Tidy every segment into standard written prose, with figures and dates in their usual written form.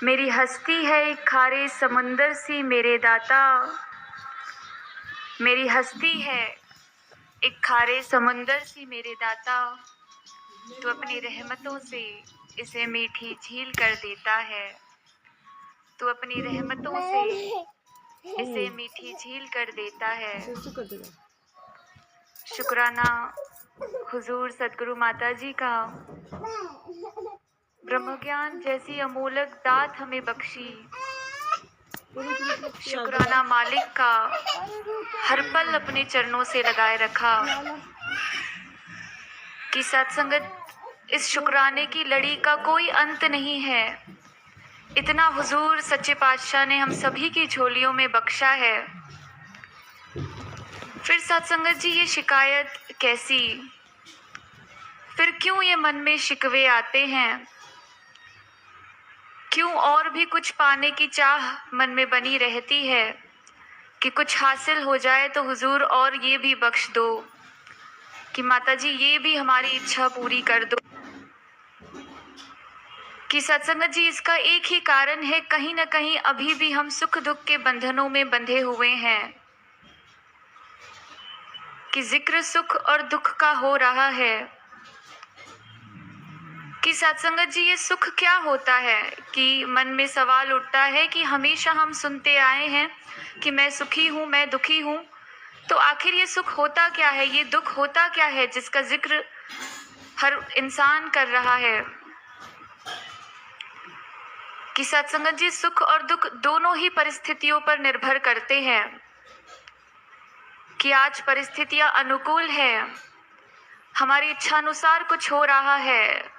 मेरी हस्ती है एक खारे समुंदर सी मेरे दाता। मेरी हस्ती है एक खारे समुंदर सी मेरे दाता। तू अपनी रहमतों से इसे मीठी झील कर देता है। तू अपनी रहमतों से इसे मीठी झील कर देता है। शुक्राना हुजूर सदगुरु माता जी का, ब्रह्म ज्ञान जैसी अमोलक दात हमें बख्शी। शुक्राना मालिक का, हर पल अपने चरणों से लगाए रखा। कि सत्संगत इस शुक्राने की लड़ी का कोई अंत नहीं है। इतना हुजूर सच्चे पातशाह ने हम सभी की झोलियों में बख्शा है। फिर सत्संगत जी ये शिकायत कैसी, फिर क्यों ये मन में शिकवे आते हैं, क्यों और भी कुछ पाने की चाह मन में बनी रहती है कि कुछ हासिल हो जाए तो हुजूर और ये भी बख्श दो, कि माता जी ये भी हमारी इच्छा पूरी कर दो। कि सत्संगत जी इसका एक ही कारण है, कहीं ना कहीं अभी भी हम सुख दुख के बंधनों में बंधे हुए हैं। कि जिक्र सुख और दुख का हो रहा है। कि सत्संगत जी ये सुख क्या होता है, कि मन में सवाल उठता है कि हमेशा हम सुनते आए हैं कि मैं सुखी हूँ, मैं दुखी हूँ, तो आखिर ये सुख होता क्या है, ये दुख होता क्या है जिसका जिक्र हर इंसान कर रहा है। कि सत्संगत जी सुख और दुख दोनों ही परिस्थितियों पर निर्भर करते हैं। कि आज परिस्थितियां अनुकूल है, हमारी इच्छा अनुसार कुछ हो रहा है,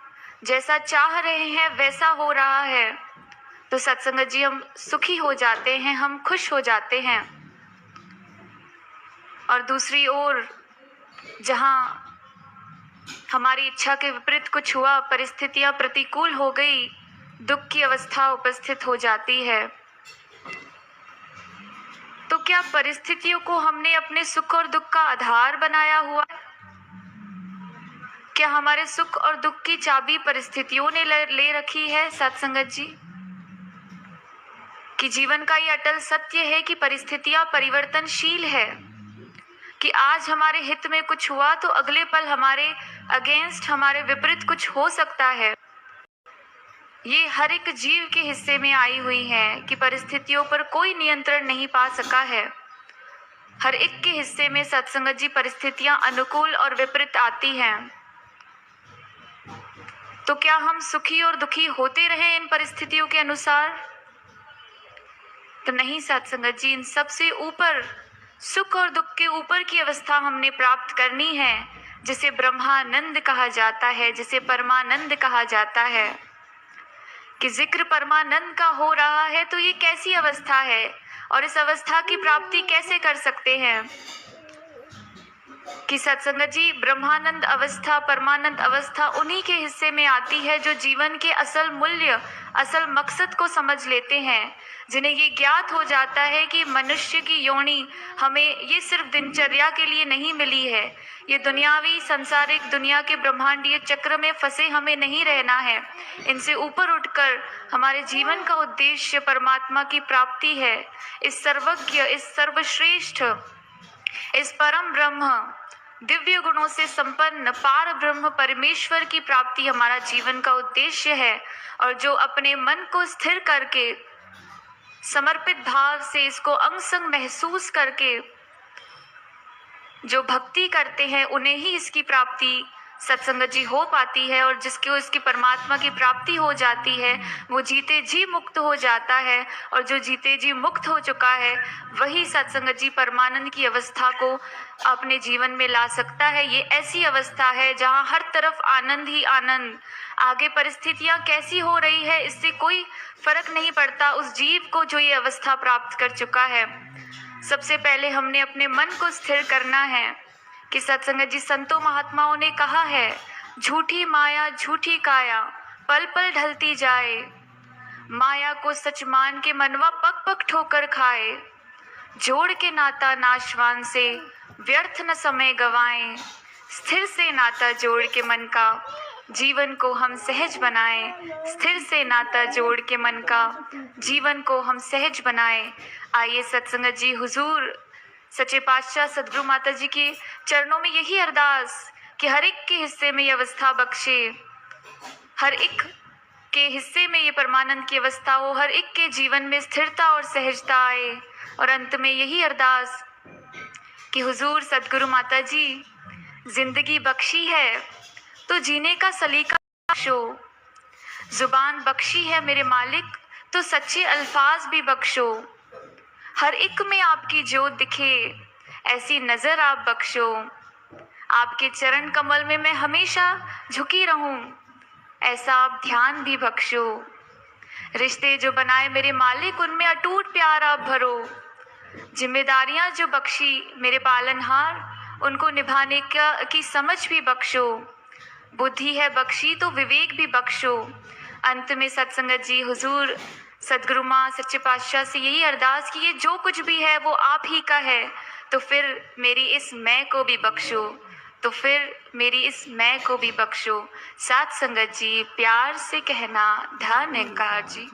जैसा चाह रहे हैं वैसा हो रहा है, तो सत्संगत जी हम सुखी हो जाते हैं, हम खुश हो जाते हैं। और दूसरी ओर जहां हमारी इच्छा के विपरीत कुछ हुआ, परिस्थितियां प्रतिकूल हो गई, दुख की अवस्था उपस्थित हो जाती है। तो क्या परिस्थितियों को हमने अपने सुख और दुख का आधार बनाया हुआ है? क्या हमारे सुख और दुख की चाबी परिस्थितियों ने ले रखी है सत्संगत जी? कि जीवन का ये अटल सत्य है कि परिस्थितियां परिवर्तनशील है। कि आज हमारे हित में कुछ हुआ तो अगले पल हमारे अगेंस्ट, हमारे विपरीत कुछ हो सकता है। ये हर एक जीव के हिस्से में आई हुई है कि परिस्थितियों पर कोई नियंत्रण नहीं पा सका है। हर एक के हिस्से में सत्संगत जी परिस्थितियां अनुकूल और विपरीत आती हैं। तो क्या हम सुखी और दुखी होते रहे इन परिस्थितियों के अनुसार? तो नहीं सत्संगत जी, इन सबसे ऊपर, सुख और दुख के ऊपर की अवस्था हमने प्राप्त करनी है, जिसे ब्रह्मानंद कहा जाता है, जिसे परमानंद कहा जाता है। कि जिक्र परमानंद का हो रहा है तो ये कैसी अवस्था है और इस अवस्था की प्राप्ति कैसे कर सकते हैं? कि सत्संगत जी ब्रह्मानंद अवस्था, परमानंद अवस्था उन्हीं के हिस्से में आती है जो जीवन के असल मूल्य, असल मकसद को समझ लेते हैं, जिन्हें ये ज्ञात हो जाता है कि मनुष्य की योनि हमें ये सिर्फ दिनचर्या के लिए नहीं मिली है, ये दुनियावी सांसारिक दुनिया के ब्रह्मांडीय चक्र में फंसे हमें नहीं रहना है। इनसे ऊपर उठकर हमारे जीवन का उद्देश्य परमात्मा की प्राप्ति है। इस सर्वज्ञ, इस सर्वश्रेष्ठ, इस परम ब्रह्म, दिव्य गुणों से संपन्न पार ब्रह्म परमेश्वर की प्राप्ति हमारा जीवन का उद्देश्य है। और जो अपने मन को स्थिर करके, समर्पित भाव से इसको अंग संग महसूस करके जो भक्ति करते हैं, उन्हें ही इसकी प्राप्ति सत्संगत जी हो पाती है। और जिसको इसकी परमात्मा की प्राप्ति हो जाती है, वो जीते जी मुक्त हो जाता है। और जो जीते जी मुक्त हो चुका है, वही सत्संगत जी परमानंद की अवस्था को अपने जीवन में ला सकता है। ये ऐसी अवस्था है जहाँ हर तरफ आनंद ही आनंद। आगे परिस्थितियाँ कैसी हो रही है इससे कोई फर्क नहीं पड़ता उस जीव को जो ये अवस्था प्राप्त कर चुका है। सबसे पहले हमने अपने मन को स्थिर करना है। कि सत्संगत जी संतों महात्माओं ने कहा है, झूठी माया झूठी काया पल पल ढलती जाए, माया को सच मान के मनवा पग पग ठोकर खाए, जोड़ के नाता नाशवान से व्यर्थ न समय गवाएं, स्थिर से नाता जोड़ के मन का जीवन को हम सहज बनाएं, स्थिर से नाता जोड़ के मन का जीवन को हम सहज बनाएं। आइए सत्संगत जी, हुजूर सच्चे पातशाह सदगुरु माता जी के चरणों में यही अरदास कि हर एक के हिस्से में ये अवस्था बख्शे, हर एक के हिस्से में ये परमानंद की अवस्था हो, हर एक के जीवन में स्थिरता और सहजता आए। और अंत में यही अरदास कि हुजूर सदगुरु माता जी, जिंदगी बख्शी है तो जीने का सलीका बख्शो, जुबान बख्शी है मेरे मालिक तो सच्चे अल्फाज भी बख्शो, हर एक में आपकी जोत दिखे ऐसी नजर आप बख्शो, आपके चरण कमल में मैं हमेशा झुकी रहूं ऐसा आप ध्यान भी बख्शो, रिश्ते जो बनाए मेरे मालिक उनमें अटूट प्यार आप भरो, जिम्मेदारियां जो बख्शी मेरे पालनहार उनको निभाने की समझ भी बख्शो, बुद्धि है बख्शी तो विवेक भी बख्शो। अंत में सत्संगत जी, हुजूर सदगुरु माँ सच्चे पातशाह से यही अरदास कि ये जो कुछ भी है वो आप ही का है, तो फिर मेरी इस मैं को भी बख्शो, तो फिर मेरी इस मैं को भी बख्शो। साथ संगत जी, प्यार से कहना धन्यकार जी।